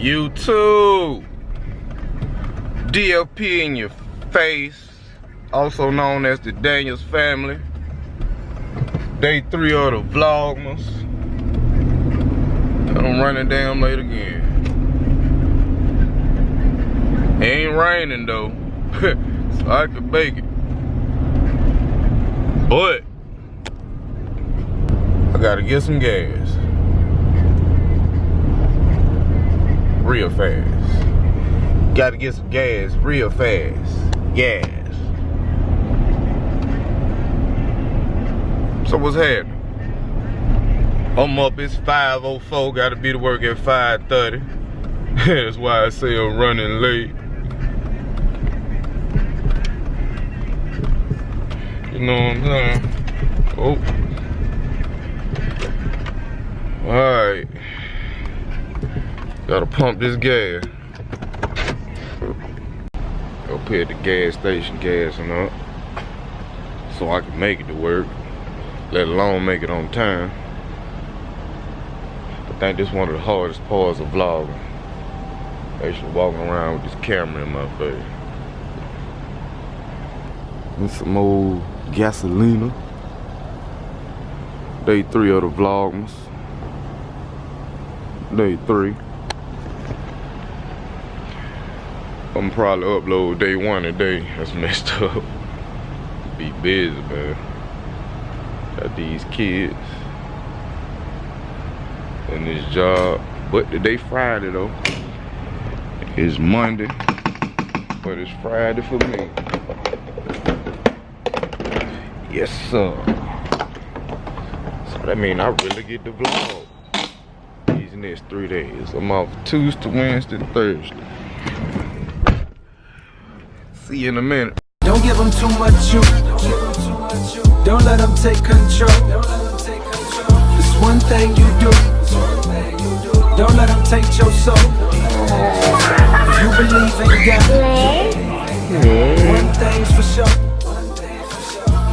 YouTube, D.F.P in your face, also known as the Daniels family. Day 3 of the Vlogmas. I'm running damn late again. It ain't raining though, so I can make it. But I gotta get some gas. Real fast. Gotta get some gas real fast. Gas. So what's happening? I'm up, it's 5:04, gotta be to work at 5:30. That's why I say I'm running late. You know what I'm saying? Oh. Alright. Gotta pump this gas. Up here at the gas station gassing up, so I can make it to work, let alone make it on time. I think this is one of the hardest parts of vlogging. Actually walking around with this camera in my face. And some old gasolina. Day 3 of the Vlogmas. Day 3. I'm probably upload day 1 today. That's messed up. Be busy, man. Got these kids and this job. But today Friday though. It's Monday, but it's Friday for me. Yes, sir. So that means I really get the vlog these next 3 days. I'm off Tuesday, Wednesday, Thursday. See you in a minute. Don't give them too much you. Don't let them take control. It's one thing you do. Don't let them take your soul. If you believe in God, one thing's for sure.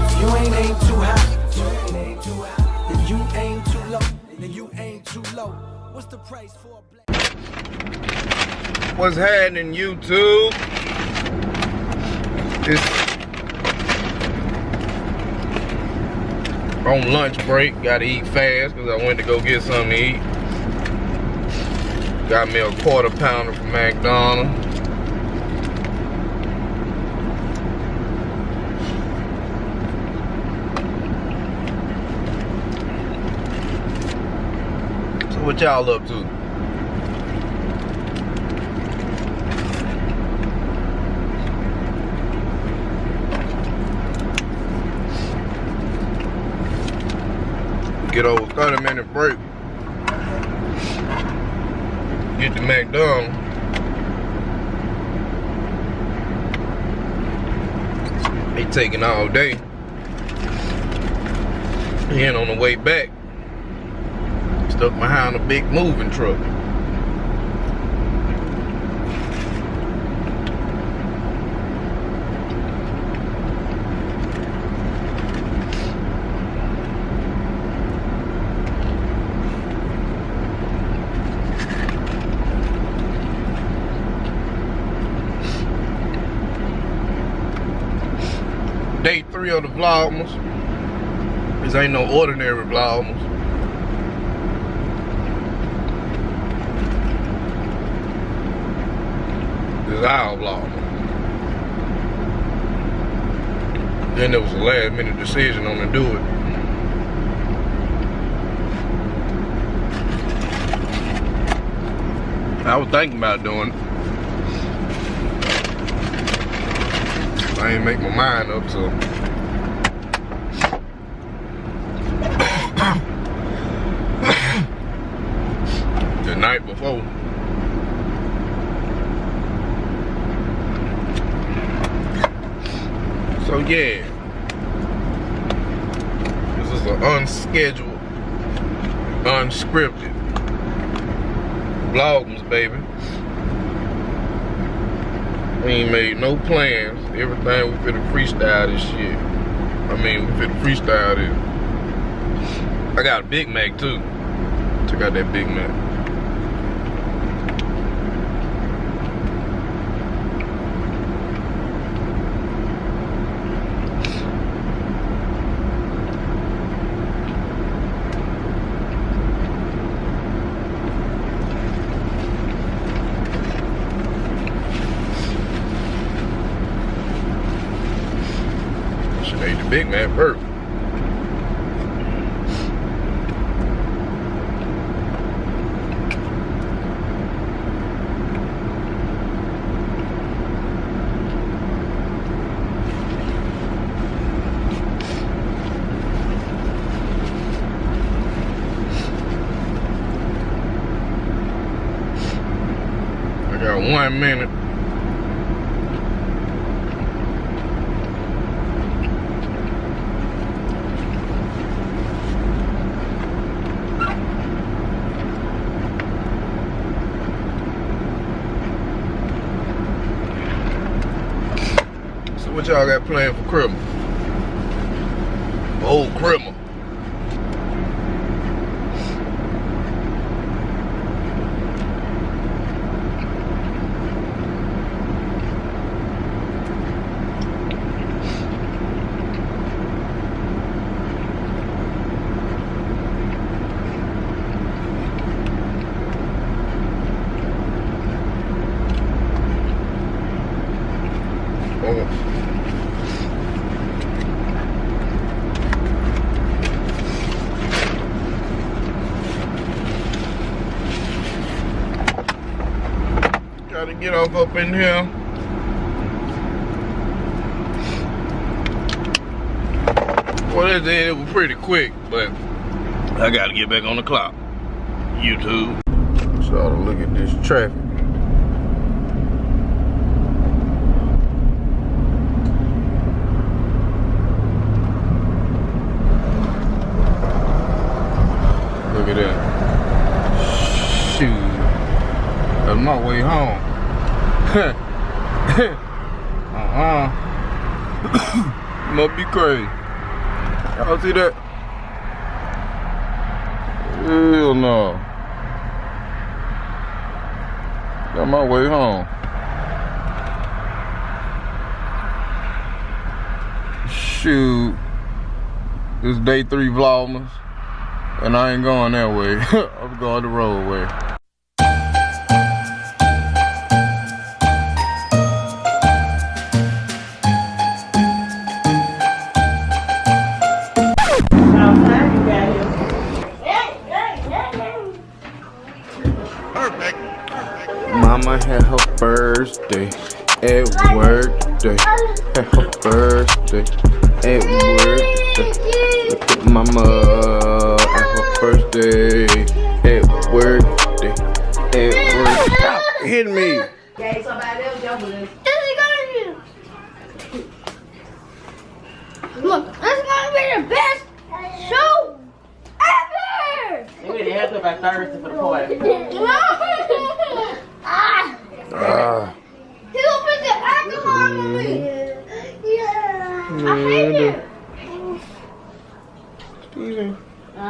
If you ain't aim too high, then you aim too low. Then you aim too low. What's the price for a black? What's happening, YouTube? It's on lunch break. Gotta eat fast because I went to go get something to eat. Got me a quarter pounder from McDonald's. So what y'all up to? Get over 30-minute break. Get to McDonald's. They taking all day. And on the way back, stuck behind a big moving truck. Day 3 of the Vlogmas. This ain't no ordinary Vlogmas. This is our Vlogmas. Then there was a last minute decision on to do it. I was thinking about doing it. I ain't make my mind up till the night before. So yeah, this is an unscheduled, unscripted Vlogmas, baby. We ain't made no plans. Everything we finna freestyle this shit. I mean, we finna freestyle this. I got a Big Mac too. Check out that Big Mac. Big man burp. I got 1 minute. What y'all got planned for Christmas? Old Christmas. Gotta get off up in here. Well, it was pretty quick, but I gotta get back on the clock. YouTube. So look at this traffic. Look at that. Shoot. That's my way home. Must be crazy. Y'all see that? Hell no. That's my way home. Shoot. This is day 3 Vlogmas. And I ain't going that way. I'm going the road way. Mama had her birthday at work day. Had her birthday at work day. Look at mama at her birthday at work day. At work. Stop hitting me. Yeah, somebody else jumping this. Look, this is gonna be the best show ever! They really have to by Thursday for the party. He opened the alcohol on me. Yeah. I hate it. Steven. I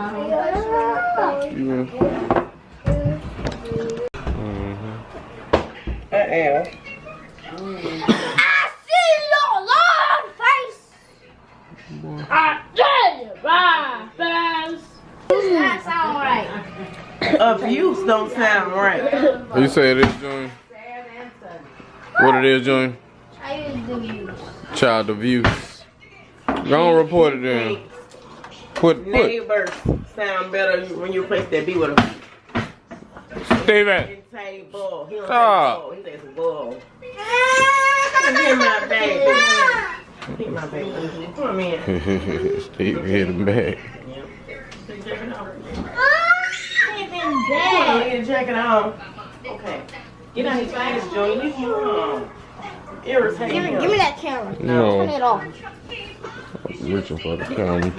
see your long face. I tell you, face. That sound right. Abuse don't sound right. You say it is, Johnny? What it is, Johnny? Child abuse. Don't report it then. Put. Neighbors sound better when you replace that B with a Steven. bull. He don't Stop. say bull. He says bull. Get my baby. Get my baby. Come in. Steve hit him back. Come on, get a jacket on. Okay. Get out his face, Joey. Leave him alone. Irritating. Give me that camera. No. Turn it off. I'm reaching for the camera.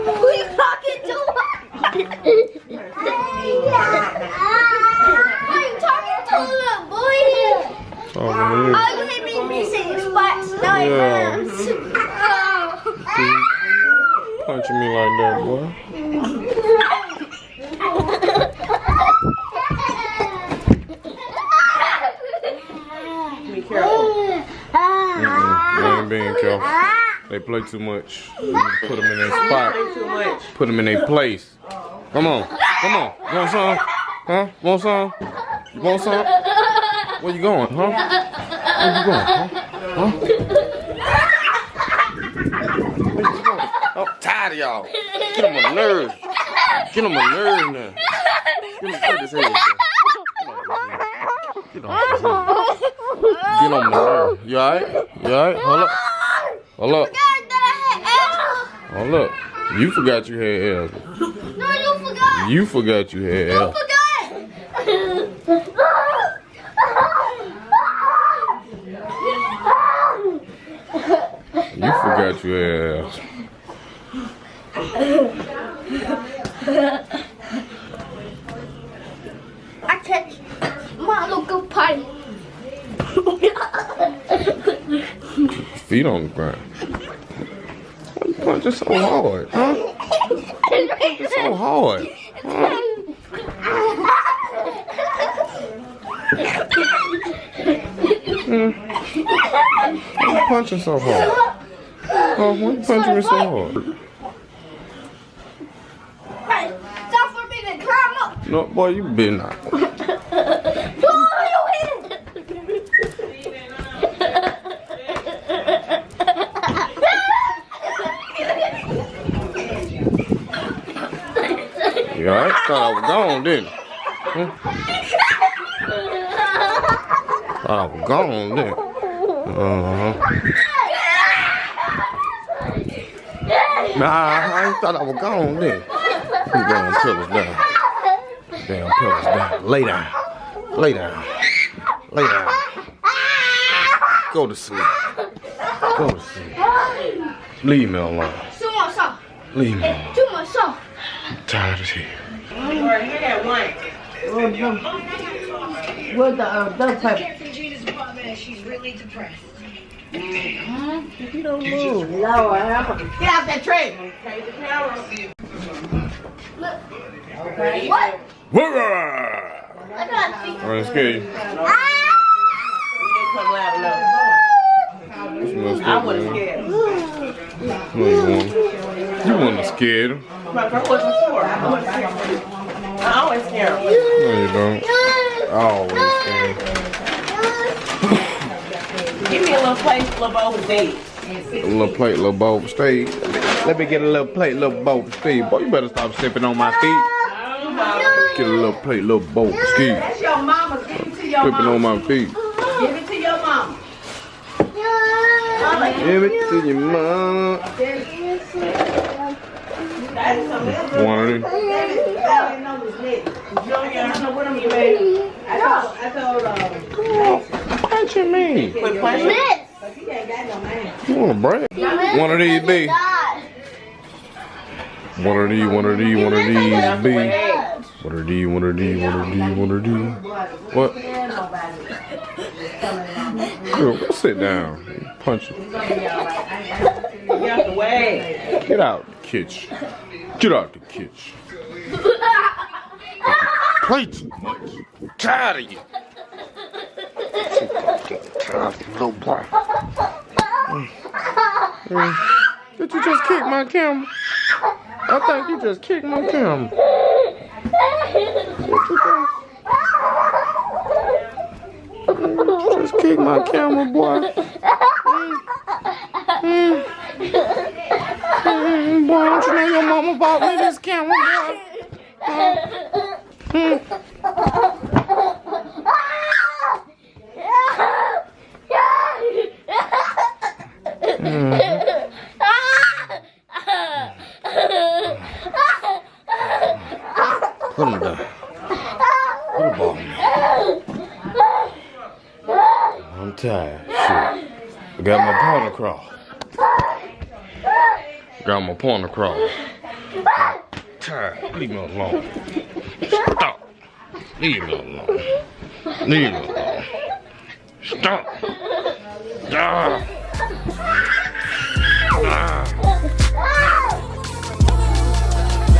Who you talking to? Who you talking to, little boy? Oh, Oh, you hit me in missing spots. Now it hurts. punching me like that, boy. Be careful. They ain't being careful. They play too much. You put them in their spot. Too much. Put them in their place. Come on. Come on. Want some? Huh? Want some? You want some? Where you going, huh? Where you going, huh? Huh? tired of y'all. Get on my nerves. Get on my nerves now. Get on his head. Get on his head. Get on my nerves. You alright? You alright? Hold up. Hold up. Hold up. You forgot you had L's. No, you forgot. You forgot you had L's. You forgot. You forgot you had L's. I catch my little pie. Feet on the ground. Why you punching so hard, huh? Why you punching so hard? Huh? Why you punching so hard? Oh, why you punching me so hard? Hey, stop for me to climb up. No, boy, you been out. Oh, you hit it. Yeah, I thought I was gone, didn't I? Huh? Thought I was gone, didn't I? Nah, I ain't thought I was gone, didn't I? Put down, pillows down. Damn pillows down. Lay down. Lay down. Lay down. Go to sleep. Go to sleep. Leave me alone. Too much sauce. Leave me alone. Too much sauce. I'm tired of here. With the double pepper. She's really depressed. You don't move. Lord, help her. Get out that tray. Okay, the camera. Okay. What? Whoa! I got feet. I ain't scared you. You didn't come loud enough. I wasn't scared. No, you won't. You wasn't scared. I wasn't sure. I always scared. No, you don't. I always scared. Give me a little plate, little bowl of dates. A little plate, little bowl for Steve. Let me get a little plate, little bowl for Steve. Boy, you better stop sipping on my feet. Get a little plate, little bowl for Steve. That's your mama. Give it to your Sipping on mama. my feet. Give it to your mama. Give it to your mama. One of these. What you mean? Quit punching. You want to brag? One of these be. One of these, one of these, one of these be. One of these, one of these, one of these, one of these. What? Girl, go sit down. Punch it. Get out the way. Get out the kitchen. Get out the kitchen. Play too much. I'm tired of you. Tired of you, little boy. Did you just kick my camera? I think you just kicked my camera. What you think? You just kicked my camera, boy. Boy, don't you know your mama bought me this camera, boy? Put him down. Put him on me. I'm tired. Shit. I got my point across. Got my point across. I'm tired. Leave me alone. Stop. Leave me alone. Leave me alone. Stop. Ah. Ah.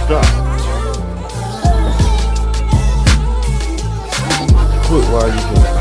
Stop. Quit while you can.